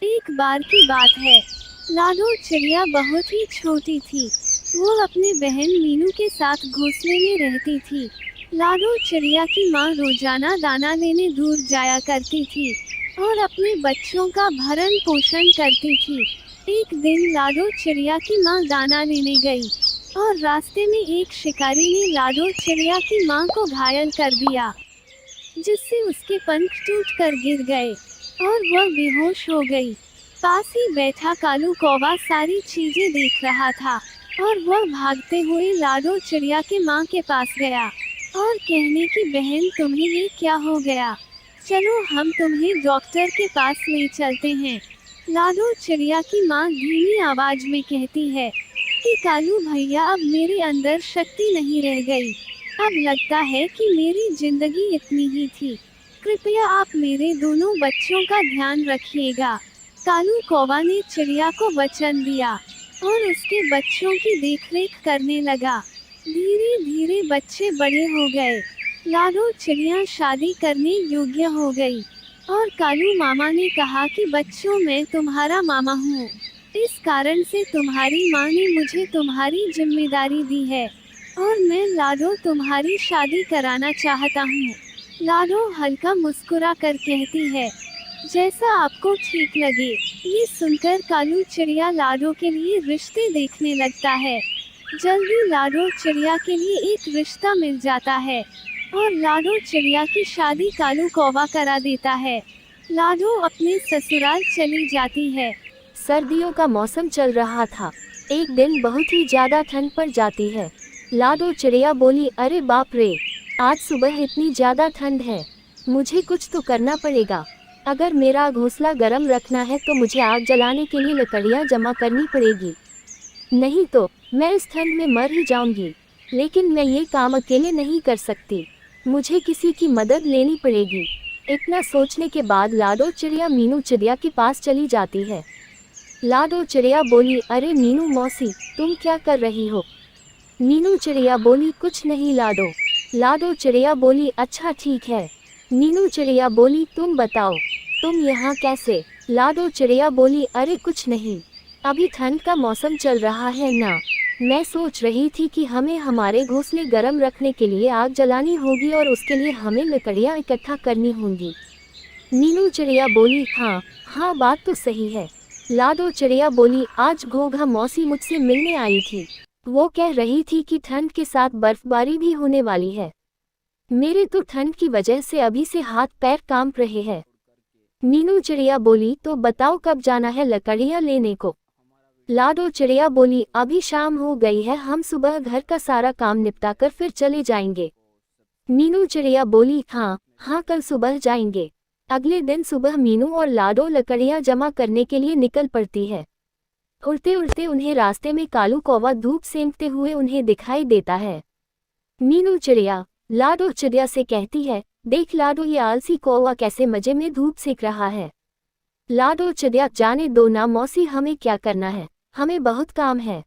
एक बार की बात है। लाडो चिड़िया बहुत ही छोटी थी। वो अपने बहन मीनू के साथ घोंसले में रहती थी। लाडो चिड़िया की माँ रोजाना दाना लेने दूर जाया करती थी और अपने बच्चों का भरण पोषण करती थी। एक दिन लाडो चिड़िया की माँ दाना लेने गई और रास्ते में एक शिकारी ने लाडो चिड़िया की माँ को घायल कर दिया, जिससे उसके पंख टूटकर गिर गए और वह बेहोश हो गई। पास ही बैठा कालू कौवा सारी चीजें देख रहा था और वह भागते हुए लाडो चिड़िया के माँ के पास गया और कहने की, बहन तुम्हें ये क्या हो गया? चलो हम तुम्हें डॉक्टर के पास ले चलते हैं। लाडो चिड़िया की माँ धीमी आवाज में कहती है कि कालू भैया, अब मेरे अंदर शक्ति नहीं रह गई। अब लगता है कि मेरी जिंदगी इतनी ही थी। कृपया आप मेरे दोनों बच्चों का ध्यान रखिएगा। कालू कौवा ने चिड़िया को वचन दिया और उसके बच्चों की देखरेख करने लगा। धीरे धीरे बच्चे बड़े हो गए। लाडो चिड़िया शादी करने योग्य हो गई और कालू मामा ने कहा कि बच्चों, मैं तुम्हारा मामा हूँ। इस कारण से तुम्हारी माँ ने मुझे तुम्हारी जिम्मेदारी दी है और मैं लाडो तुम्हारी शादी कराना चाहता हूँ। लाडो हल्का मुस्कुरा कर कहती है, जैसा आपको ठीक लगे। ये सुनकर कालू चिड़िया लाडो के लिए रिश्ते देखने लगता है। जल्दी लाडो चिड़िया के लिए एक रिश्ता मिल जाता है और लाडो चिड़िया की शादी कालू कौवा करा देता है। लाडो अपने ससुराल चली जाती है। सर्दियों का मौसम चल रहा था। एक दिन बहुत ही ज्यादा ठंड पड़ जाती है। लाडो चिड़िया बोली, अरे बाप रे, आज सुबह इतनी ज्यादा ठंड है, मुझे कुछ तो करना पड़ेगा। अगर मेरा घोंसला गर्म रखना है तो मुझे आग जलाने के लिए लकड़ियाँ जमा करनी पड़ेगी, नहीं तो मैं इस ठंड में मर ही जाऊंगी। लेकिन मैं ये काम अकेले नहीं कर सकती, मुझे किसी की मदद लेनी पड़ेगी। इतना सोचने के बाद लाडो चिड़िया मीनू चिड़िया के पास चली जाती है। लाडो चिड़िया बोली, अरे मीनू मौसी, तुम क्या कर रही हो? मीनू चिड़िया बोली, कुछ नहीं लाडो। लाडो चिड़िया बोली, अच्छा ठीक है। मीनू चिड़िया बोली, तुम बताओ, तुम यहाँ कैसे? लाडो चिड़िया बोली, अरे कुछ नहीं, अभी ठंड का मौसम चल रहा है ना, मैं सोच रही थी कि हमें हमारे घोंसले गर्म रखने के लिए आग जलानी होगी और उसके लिए हमें लकड़ियाँ इकट्ठा करनी होंगी। मीनू चिड़िया बोली, हाँ हाँ, बात तो सही है। लाडो चिड़िया बोली, आज घोघा मौसी मुझसे मिलने आई थी। वो कह रही थी कि ठंड के साथ बर्फबारी भी होने वाली है। मेरे तो ठंड की वजह से अभी से हाथ पैर कांप रहे हैं। मीनू चिड़िया बोली, तो बताओ कब जाना है लकड़ियाँ लेने को? लाडो चिड़िया बोली, अभी शाम हो गई है, हम सुबह घर का सारा काम निपटाकर फिर चले जाएंगे। मीनू चिड़िया बोली, हाँ हाँ, कल सुबह जाएंगे। अगले दिन सुबह मीनू और लाडो लकड़ियाँ जमा करने के लिए निकल पड़ती है। उड़ते उड़ते उन्हें रास्ते में कालू कौवा धूप सेंकते हुए उन्हें दिखाई देता है। मीनू चिड़िया लाडो चिड़िया से कहती है, देख लाडो, ये आलसी कौवा कैसे मजे में धूप सेक रहा है। लाडो चिड़िया, जाने दो ना मौसी, हमें क्या करना है, हमें बहुत काम है,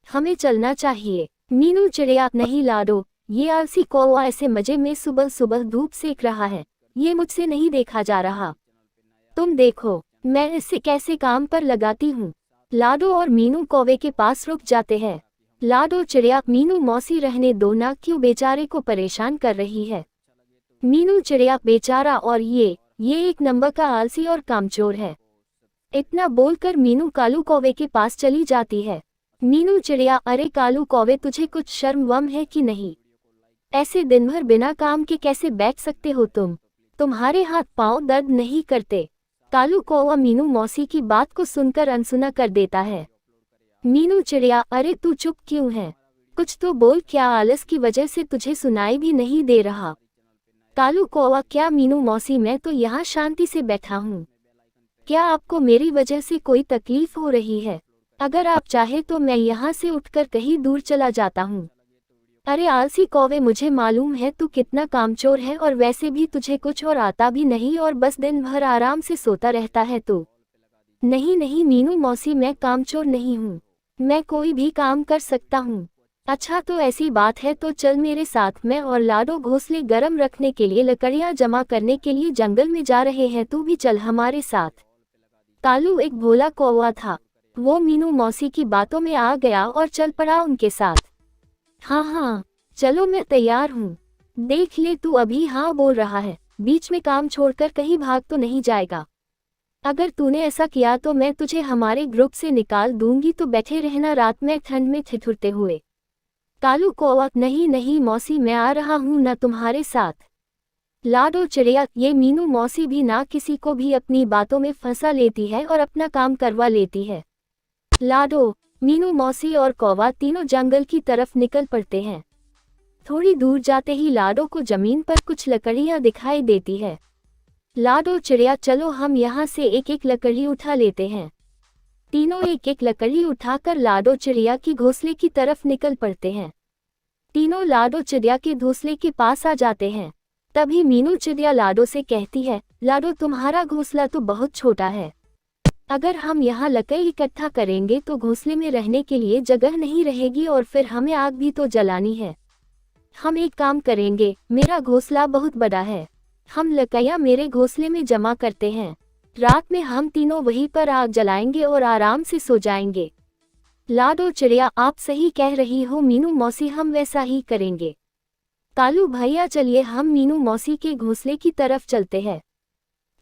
हमें चलना चाहिए। मीनू चिड़िया, नहीं लाडो, ये आलसी कौवा ऐसे मजे में सुबह सुबह धूप सेक रहा है, ये मुझसे नहीं देखा जा रहा। तुम देखो मैं इससे कैसे काम पर लगाती हूँ। लाडो और मीनू कौवे के पास रुक जाते हैं। लाडो चिड़िया, मीनू मौसी रहने दो ना, क्यों बेचारे को परेशान कर रही है। मीनू चिड़िया, बेचारा और ये एक नंबर का आलसी और कामचोर है। इतना बोलकर मीनू कालू कौवे के पास चली जाती है। मीनू चिड़िया, अरे कालू कौवे, तुझे कुछ शर्म वम है कि नहीं? ऐसे दिन भर बिना काम के कैसे बैठ सकते हो तुम? तुम्हारे हाथ पांव दर्द नहीं करते? कालू कौवा मीनू मौसी की बात को सुनकर अनसुना कर देता है। मीनू चिड़िया, अरे तू चुप क्यों है, कुछ तो बोल, क्या आलस की वजह से तुझे सुनाई भी नहीं दे रहा? कालू कौवा, क्या मीनू मौसी, मैं तो यहाँ शांति से बैठा हूँ, क्या आपको मेरी वजह से कोई तकलीफ हो रही है? अगर आप चाहे तो मैं यहाँ से उठकर कहीं दूर चला जाता हूँ। अरे आलसी कौवे, मुझे मालूम है तू कितना कामचोर है और वैसे भी तुझे कुछ और आता भी नहीं और बस दिन भर आराम से सोता रहता है तू। नहीं नहीं मीनू मौसी, मैं कामचोर नहीं हूँ, मैं कोई भी काम कर सकता हूँ। अच्छा तो ऐसी बात है तो चल मेरे साथ, मैं और लाडो घोंसले गर्म रखने के लिए लकड़ियाँ जमा करने के लिए जंगल में जा रहे हैं, तू भी चल हमारे साथ। कालू एक भोला कौवा था। वो मीनू मौसी की बातों में आ गया और चल पड़ा उनके साथ। हाँ हाँ, चलो मैं तैयार हूँ। देख ले, तू अभी हाँ बोल रहा है, बीच में काम छोड़कर कहीं भाग तो नहीं जाएगा। अगर तूने ऐसा किया तो मैं तुझे हमारे ग्रुप से निकाल दूंगी, तो बैठे रहना रात में ठंड में ठिठुरते हुए। कालू कौवा, नहीं नहीं मौसी, मैं आ रहा हूँ न तुम्हारे साथ। लाडो चिड़िया, ये मीनू मौसी भी ना किसी को भी अपनी बातों में फंसा लेती है और अपना काम करवा लेती है। लाडो, मीनू मौसी और कौवा तीनों जंगल की तरफ निकल पड़ते हैं। थोड़ी दूर जाते ही लाडो को जमीन पर कुछ लकड़ियां दिखाई देती है। लाडो चिड़िया, चलो हम यहाँ से एक एक लकड़ी उठा लेते हैं। तीनों एक एक लकड़ी उठाकर लाडो चिड़िया की घोंसले की तरफ निकल पड़ते हैं। तीनों लाडो चिड़िया के घोंसले के पास आ जाते हैं। तभी मीनू चिड़िया लाडो से कहती है, लाडो तुम्हारा घोंसला तो बहुत छोटा है। अगर हम यहाँ लकड़ी इकट्ठा करेंगे तो घोंसले में रहने के लिए जगह नहीं रहेगी और फिर हमें आग भी तो जलानी है। हम एक काम करेंगे, मेरा घोंसला बहुत बड़ा है, हम लकड़ियाँ मेरे घोंसले में जमा करते हैं। रात में हम तीनों वहीं पर आग जलाएंगे और आराम से सो जाएंगे। लाडो चिड़िया, आप सही कह रही हो मीनू मौसी, हम वैसा ही करेंगे। कालू भैया, चलिए हम मीनू मौसी के घोंसले की तरफ चलते हैं।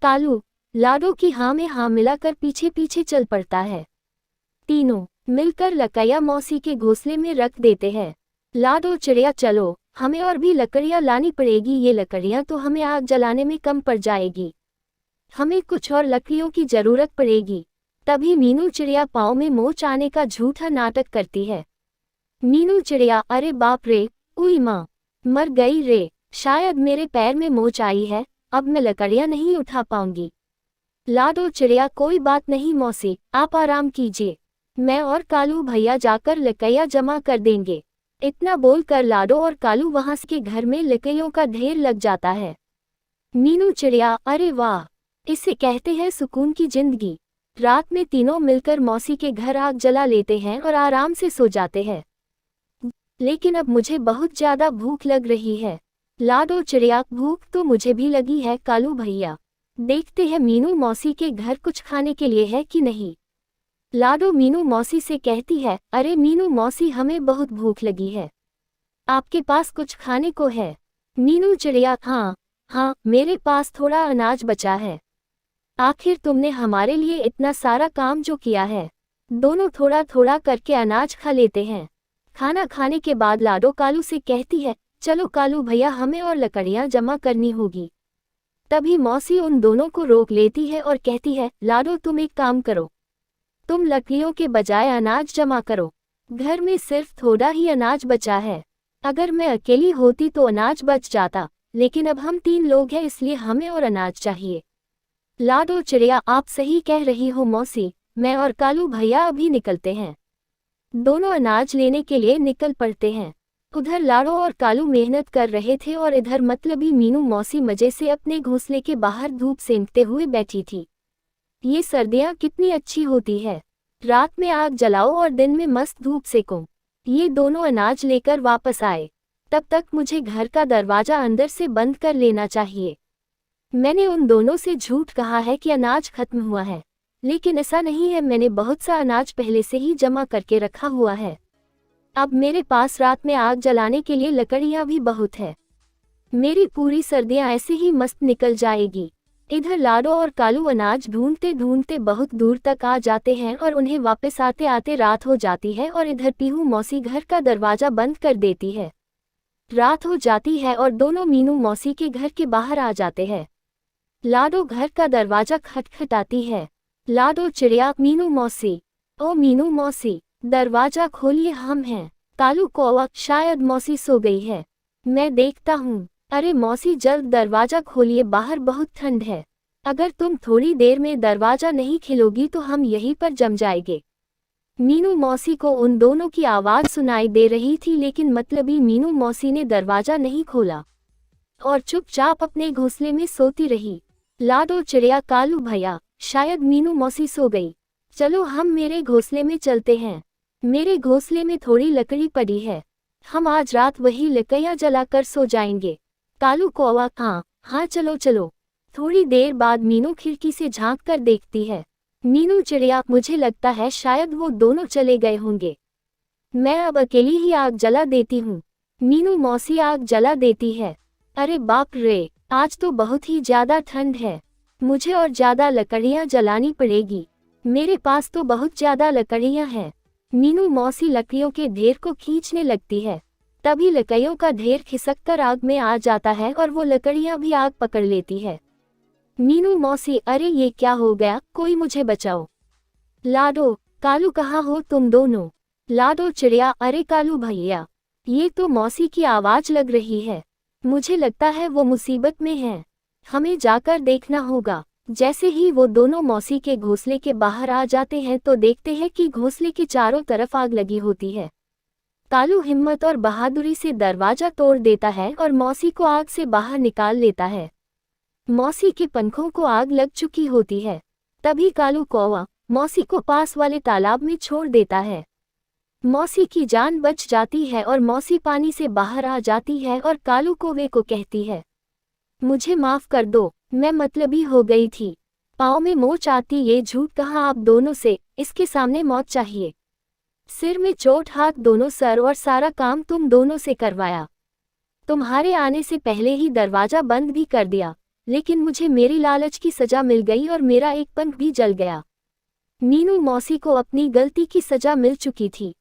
कालू लाडो की हाँ में हाँ मिलाकर पीछे पीछे चल पड़ता है। तीनों मिलकर लकड़ियाँ मौसी के घोंसले में रख देते हैं। लाडो चिड़िया, चलो हमें और भी लकड़ियाँ लानी पड़ेगी, ये लकड़ियाँ तो हमें आग जलाने में कम पड़ जाएगी, हमें कुछ और लकड़ियों की जरूरत पड़ेगी। तभी मीनू चिड़िया पाँव में मोच आने का झूठा नाटक करती है। मीनू चिड़िया, अरे बाप रे, उई माँ, मर गई रे, शायद मेरे पैर में मोच आई है, अब मैं लकड़ियाँ नहीं उठा पाऊंगी। लाडो चिड़िया, कोई बात नहीं मौसी, आप आराम कीजिए, मैं और कालू भैया जाकर लकड़ियाँ जमा कर देंगे। इतना बोलकर लाडो और कालू वहां के घर में लकड़ियों का ढेर लग जाता है। मीनू चिड़िया, अरे वाह, इसे कहते हैं सुकून की जिंदगी। रात में तीनों मिलकर मौसी के घर आग जला लेते हैं और आराम से सो जाते हैं। लेकिन अब मुझे बहुत ज्यादा भूख लग रही है। लाडो चिड़िया, भूख तो मुझे भी लगी है कालू भैया, देखते हैं मीनू मौसी के घर कुछ खाने के लिए है कि नहीं। लाडो मीनू मौसी से कहती है, अरे मीनू मौसी, हमें बहुत भूख लगी है, आपके पास कुछ खाने को है। मीनू चिड़िया, हाँ हाँ, मेरे पास थोड़ा अनाज बचा है, आखिर तुमने हमारे लिए इतना सारा काम जो किया है। दोनों थोड़ा थोड़ा करके अनाज खा लेते हैं। खाना खाने के बाद लाडो कालू से कहती है, चलो कालू भैया, हमें और लकड़ियाँ जमा करनी होगी। तभी मौसी उन दोनों को रोक लेती है और कहती है, लाडो तुम एक काम करो, तुम लकड़ियों के बजाय अनाज जमा करो, घर में सिर्फ थोड़ा ही अनाज बचा है। अगर मैं अकेली होती तो अनाज बच जाता, लेकिन अब हम 3 लोग हैं, इसलिए हमें और अनाज चाहिए। लाडो चिड़िया, आप सही कह रही हो मौसी, मैं और कालू भैया अभी निकलते हैं। दोनों अनाज लेने के लिए निकल पड़ते हैं। उधर लाडो और कालू मेहनत कर रहे थे और इधर मतलबी मीनू मौसी मजे से अपने घोंसले के बाहर धूप सेंकते हुए बैठी थी। ये सर्दियाँ कितनी अच्छी होती है, रात में आग जलाओ और दिन में मस्त धूप सेको। ये दोनों अनाज लेकर वापस आए, तब तक मुझे घर का दरवाजा अंदर से बंद कर लेना चाहिए। मैंने उन दोनों से झूठ कहा है कि अनाज खत्म हुआ है, लेकिन ऐसा नहीं है, मैंने बहुत सा अनाज पहले से ही जमा करके रखा हुआ है। अब मेरे पास रात में आग जलाने के लिए लकड़ियाँ भी बहुत है, मेरी पूरी सर्दियाँ ऐसे ही मस्त निकल जाएगी। इधर लाडो और कालू अनाज ढूंढते ढूंढते बहुत दूर तक आ जाते हैं और उन्हें वापस आते आते रात हो जाती है और इधर पीहू मौसी घर का दरवाजा बंद कर देती है। रात हो जाती है और दोनों मीनू मौसी के घर के बाहर आ जाते हैं। लाडो घर का दरवाजा खटखटाती है। लाडो चिड़िया, मीनू मौसी, ओ मीनू मौसी, दरवाजा खोलिए, हम हैं। कालू कौवा, शायद मौसी सो गई है, मैं देखता हूँ। अरे मौसी, जल्द दरवाजा खोलिए, बाहर बहुत ठंड है, अगर तुम थोड़ी देर में दरवाजा नहीं खोलोगी तो हम यहीं पर जम जाएंगे। मीनू मौसी को उन दोनों की आवाज़ सुनाई दे रही थी, लेकिन मतलबी मीनू मौसी ने दरवाजा नहीं खोला और चुपचाप अपने घोंसले में सोती रही। लाडो चिड़िया, कालू भैया, शायद मीनू मौसी सो गई, चलो हम मेरे घोंसले में चलते हैं, मेरे घोंसले में थोड़ी लकड़ी पड़ी है, हम आज रात वही लकड़ियाँ जलाकर सो जाएंगे। कालू कौवा, हाँ हाँ, चलो चलो। थोड़ी देर बाद मीनू खिड़की से झांक कर देखती है, मीनू चिड़िया, मुझे लगता है शायद वो दोनों चले गए होंगे। मैं अब अकेली ही आग जला देती हूँ। मीनू मौसी आग जला देती है। अरे बाप रे, आज तो बहुत ही ज्यादा ठंड है। मुझे और ज्यादा लकड़ियाँ जलानी पड़ेगी। मेरे पास तो बहुत ज्यादा लकड़ियाँ हैं। मीनू मौसी लकड़ियों के ढेर को खींचने लगती है। तभी लकड़ियों का ढेर खिसककर आग में आ जाता है और वो लकड़ियाँ भी आग पकड़ लेती है। मीनू मौसी, अरे ये क्या हो गया, कोई मुझे बचाओ। लाडो, कालू कहाँ हो तुम दोनों? लाडो चिड़िया, अरे कालू भैया, ये तो मौसी की आवाज लग रही है। मुझे लगता है वो मुसीबत में है, हमें जाकर देखना होगा। जैसे ही वो दोनों मौसी के घोंसले के बाहर आ जाते हैं तो देखते हैं कि घोंसले के चारों तरफ आग लगी होती है। कालू हिम्मत और बहादुरी से दरवाजा तोड़ देता है और मौसी को आग से बाहर निकाल लेता है। मौसी के पंखों को आग लग चुकी होती है। तभी कालू कौवा मौसी को पास वाले तालाब में छोड़ देता है। मौसी की जान बच जाती है और मौसी पानी से बाहर आ जाती है और कालू कौवे को कहती है, मुझे माफ कर दो, मैं मतलबी हो गई थी। पाँव में मोच आती, ये झूठ कहा आप दोनों से, इसके सामने मौत चाहिए। सिर में चोट, हाथ दोनों सर, और सारा काम तुम दोनों से करवाया। तुम्हारे आने से पहले ही दरवाजा बंद भी कर दिया, लेकिन मुझे मेरी लालच की सजा मिल गई और मेरा एक पंख भी जल गया। मीनू मौसी को अपनी गलती की सजा मिल चुकी थी।